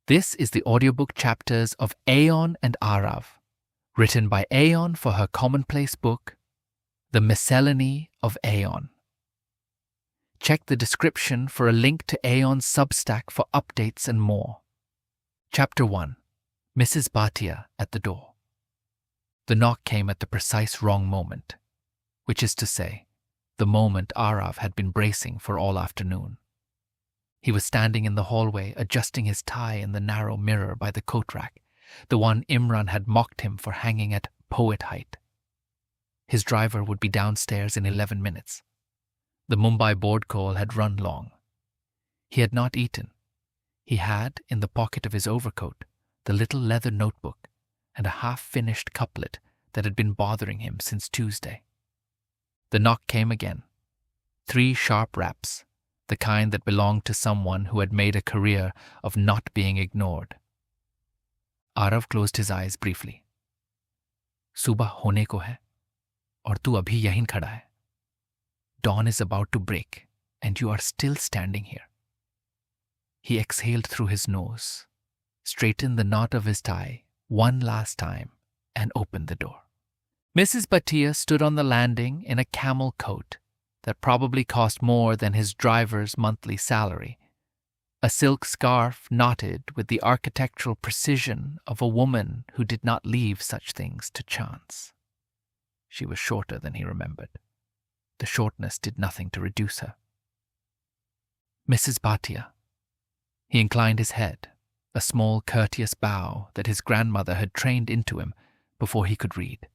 This is the audiobook chapters of Aeon and Aarav, written by Aeon for her commonplace book, The Miscellany of Aeon. Check the description for a link to Aeon's Substack for updates and more. Chapter 1. Mrs. Bhatia at the door. The knock came at the precise wrong moment, which is to say, the moment Aarav had been bracing for all afternoon. He was standing in the hallway adjusting his tie in the narrow mirror by the coat rack, the one Imran had mocked him for hanging at poet height. His driver would be downstairs in 11 minutes. The Mumbai board call had run long. He had not eaten. He had, in the pocket of his overcoat, the little leather notebook and a half-finished couplet that had been bothering him since Tuesday. The knock came again. 3 sharp raps, the kind that belonged to someone who had made a career of not being ignored. Aarav closed his eyes briefly. Subah hone ko hai, aur tu abhi yahin khada hai. Dawn is about to break, and you are still standing here. He exhaled through his nose, straightened the knot of his tie one last time, and opened the door. Mrs. Bhatia stood on the landing in a camel coat that probably cost more than his driver's monthly salary, a silk scarf knotted with the architectural precision of a woman who did not leave such things to chance. She was shorter than he remembered. The shortness did nothing to reduce her. Mrs. Bhatia. He inclined his head, a small courteous bow that his grandmother had trained into him before he could read.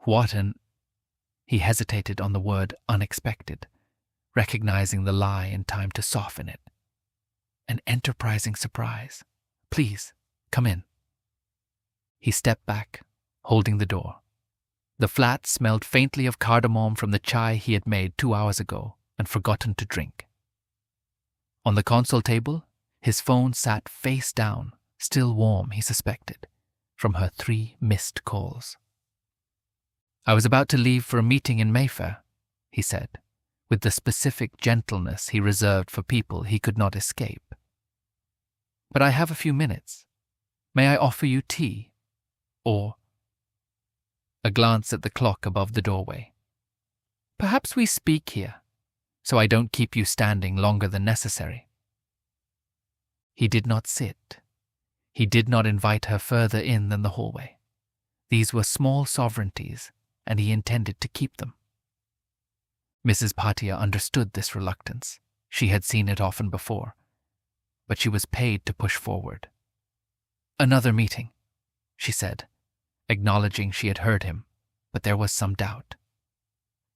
What an... He hesitated on the word unexpected, recognizing the lie in time to soften it. An enterprising surprise. Please, come in. He stepped back, holding the door. The flat smelled faintly of cardamom from the chai he had made 2 hours ago and forgotten to drink. On the console table, his phone sat face down, still warm, he suspected, from her 3 missed calls. I was about to leave for a meeting in Mayfair, he said, with the specific gentleness he reserved for people he could not escape. But I have a few minutes. May I offer you tea? Or... A glance at the clock above the doorway. Perhaps we speak here, so I don't keep you standing longer than necessary. He did not sit. He did not invite her further in than the hallway. These were small sovereignties, and he intended to keep them. Mrs. Bhatia understood this reluctance. She had seen it often before, but she was paid to push forward. Another meeting, she said, acknowledging she had heard him, but there was some doubt.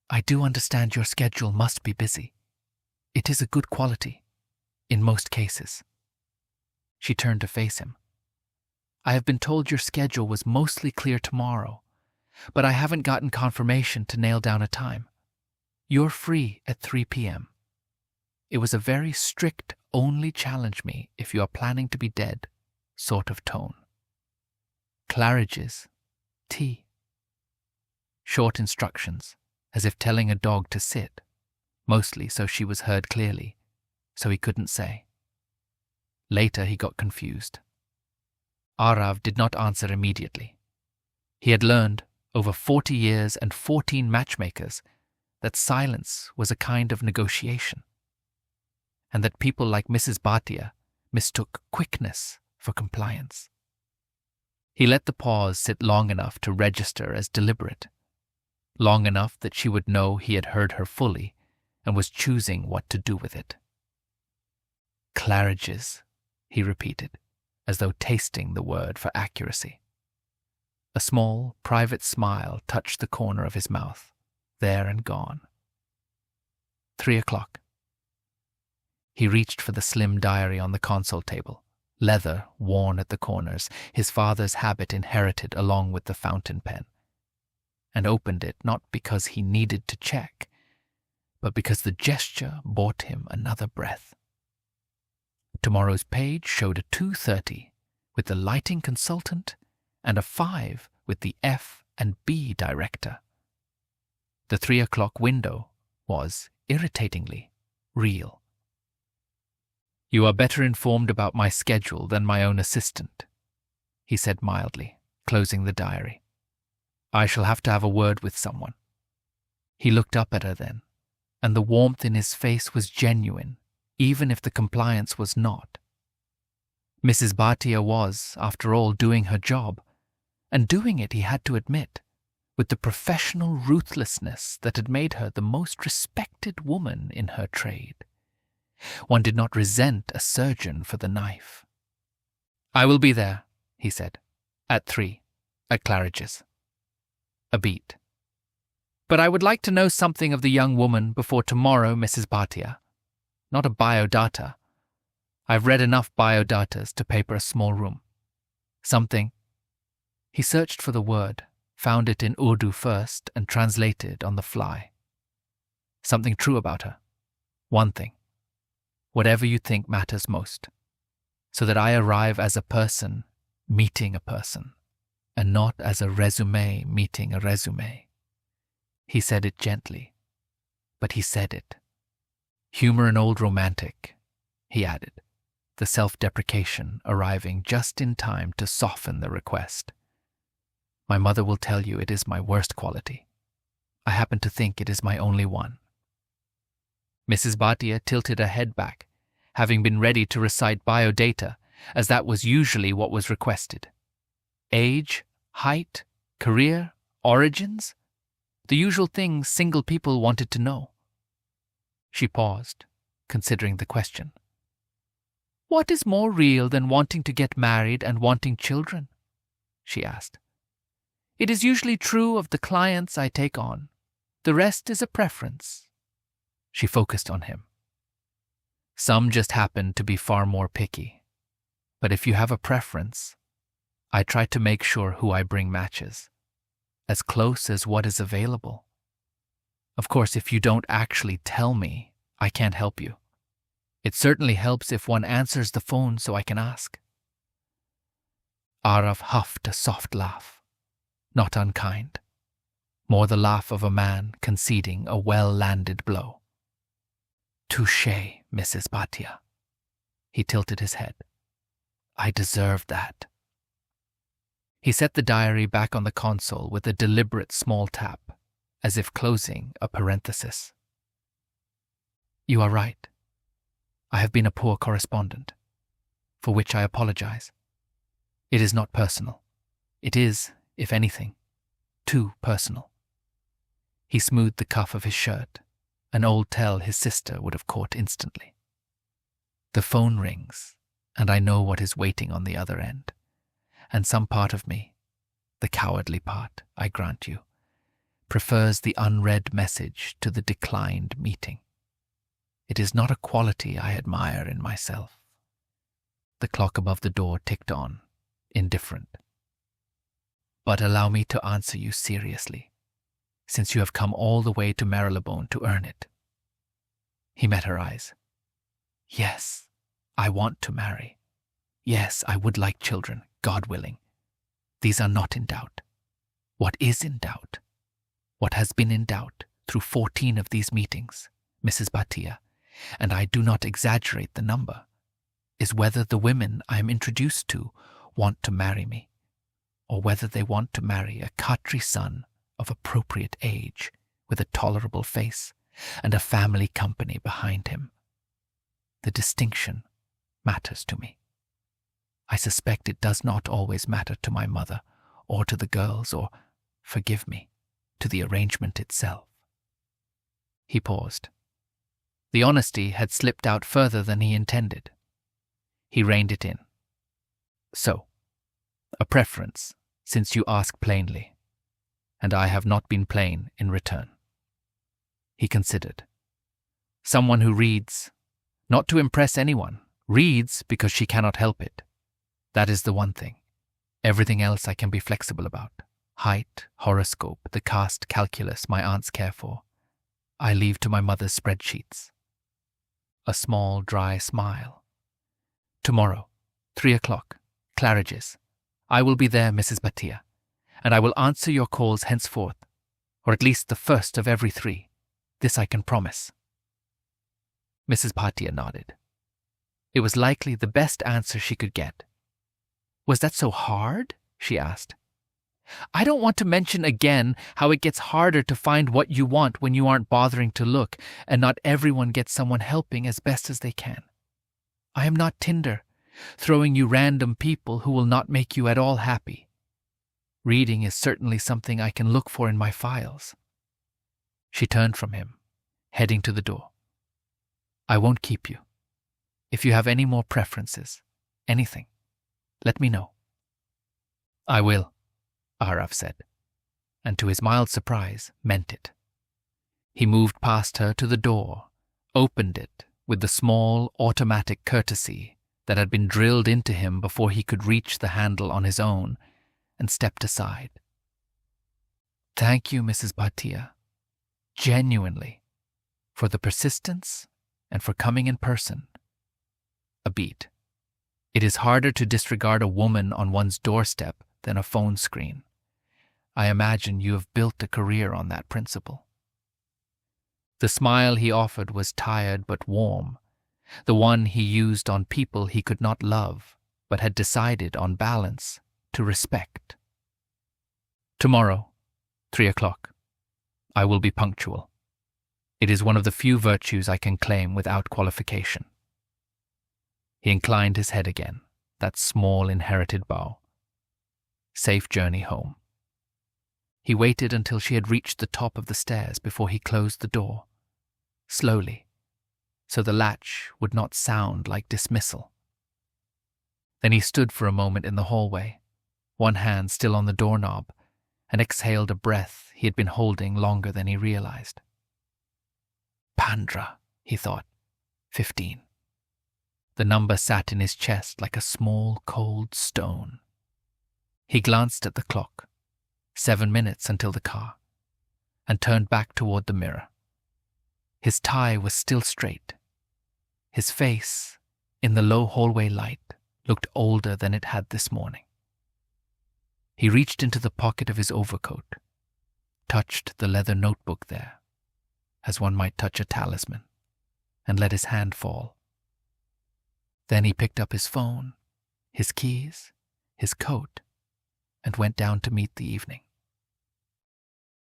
I do understand your schedule must be busy. It is a good quality, in most cases. She turned to face him. I have been told your schedule was mostly clear tomorrow, but I haven't gotten confirmation to nail down a time. You're free at 3 p.m. It was a very strict only challenge me if you are planning to be dead sort of tone. Claridge's, tea. Short instructions, as if telling a dog to sit, mostly so she was heard clearly, so he couldn't say. Later he got confused. Aarav did not answer immediately. He had learned, over 40 years and 14 matchmakers, that silence was a kind of negotiation, and that people like Mrs. Bhatia mistook quickness for compliance. He let the pause sit long enough to register as deliberate, long enough that she would know he had heard her fully and was choosing what to do with it. Claridge's, he repeated, as though tasting the word for accuracy. A small, private smile touched the corner of his mouth, there and gone. 3 o'clock. He reached for the slim diary on the console table, leather worn at the corners, his father's habit inherited along with the fountain pen, and opened it not because he needed to check, but because the gesture bought him another breath. Tomorrow's page showed a 2:30 with the lighting consultant and a 5 with the F&B director. The 3 o'clock window was, irritatingly, real. "You are better informed about my schedule than my own assistant," he said mildly, closing the diary. "I shall have to have a word with someone." He looked up at her then, and the warmth in his face was genuine, even if the compliance was not. Mrs. Bhatia was, after all, doing her job, and doing it, he had to admit, with the professional ruthlessness that had made her the most respected woman in her trade. One did not resent a surgeon for the knife. "I will be there," he said, "at 3, at Claridge's." A beat. "But I would like to know something of the young woman before tomorrow, Mrs. Bhatia. Not a biodata. I've read enough biodatas to paper a small room. Something." He searched for the word, found it in Urdu first, and translated on the fly. "Something true about her. One thing. Whatever you think matters most. So that I arrive as a person meeting a person, and not as a resume meeting a resume." He said it gently, but he said it. "Humor an old romantic," he added, the self-deprecation arriving just in time to soften the request. "My mother will tell you it is my worst quality. I happen to think it is my only one." Mrs. Bhatia tilted her head back, having been ready to recite biodata, as that was usually what was requested. Age, height, career, origins? The usual things single people wanted to know. She paused, considering the question. "What is more real than wanting to get married and wanting children?" she asked. "It is usually true of the clients I take on. The rest is a preference." She focused on him. "Some just happen to be far more picky. But if you have a preference, I try to make sure who I bring matches, as close as what is available. Of course, if you don't actually tell me, I can't help you. It certainly helps if one answers the phone so I can ask." Aarav huffed a soft laugh, not unkind, more the laugh of a man conceding a well-landed blow. "Touché, Mrs. Bhatia." He tilted his head. "I deserved that." He set the diary back on the console with a deliberate small tap, as if closing a parenthesis. "You are right. I have been a poor correspondent, for which I apologize. It is not personal. It is, if anything, too personal." He smoothed the cuff of his shirt, an old tell his sister would have caught instantly. "The phone rings, and I know what is waiting on the other end. And some part of me, the cowardly part, I grant you, prefers the unread message to the declined meeting. It is not a quality I admire in myself." The clock above the door ticked on, indifferent. "But allow me to answer you seriously, since you have come all the way to Marylebone to earn it." He met her eyes. "Yes, I want to marry. Yes, I would like children, God willing. These are not in doubt. What is in doubt, what has been in doubt through 14 of these meetings, Mrs. Bhatia, and I do not exaggerate the number, is whether the women I am introduced to want to marry me, or whether they want to marry a Khatri son of appropriate age, with a tolerable face, and a family company behind him. The distinction matters to me. I suspect it does not always matter to my mother, or to the girls, or, forgive me, to the arrangement itself." He paused. The honesty had slipped out further than he intended. He reined it in. "So, a preference, since you ask plainly, and I have not been plain in return." He considered. "Someone who reads, not to impress anyone, reads because she cannot help it. That is the one thing. Everything else I can be flexible about. Height, horoscope, the caste calculus my aunts care for. I leave to my mother's spreadsheets." A small, dry smile. "Tomorrow, 3 o'clock, Claridge's. I will be there, Mrs. Bhatia, and I will answer your calls henceforth, or at least the first of every 3. This I can promise." Mrs. Bhatia nodded. It was likely the best answer she could get. "Was that so hard?" she asked. "I don't want to mention again how it gets harder to find what you want when you aren't bothering to look, and not everyone gets someone helping as best as they can. I am not Tinder, throwing you random people who will not make you at all happy. Reading is certainly something I can look for in my files." She turned from him, heading to the door. "I won't keep you. If you have any more preferences, anything, let me know." "I will," Aarav said, and to his mild surprise, meant it. He moved past her to the door, opened it with the small automatic courtesy that had been drilled into him before he could reach the handle on his own, and stepped aside. "Thank you, Mrs. Bhatia, genuinely, for the persistence and for coming in person." A beat. It is harder to disregard a woman on one's doorstep than a phone screen. I imagine you have built a career on that principle. The smile he offered was tired but warm, the one he used on people he could not love, but had decided on balance to respect. "Tomorrow, 3:00. I will be punctual. It is one of the few virtues I can claim without qualification." He inclined his head again, that small inherited bow. Safe journey home. He waited until she had reached the top of the stairs before he closed the door, slowly, so the latch would not sound like dismissal. Then he stood for a moment in the hallway, one hand still on the doorknob, and exhaled a breath he had been holding longer than he realized. Pandra, he thought, 15. The number sat in his chest like a small, cold stone. He glanced at the clock, 7 minutes until the car, and turned back toward the mirror. His tie was still straight. His face, in the low hallway light, looked older than it had this morning. He reached into the pocket of his overcoat, touched the leather notebook there, as one might touch a talisman, and let his hand fall. Then he picked up his phone, his keys, his coat, and went down to meet the evening.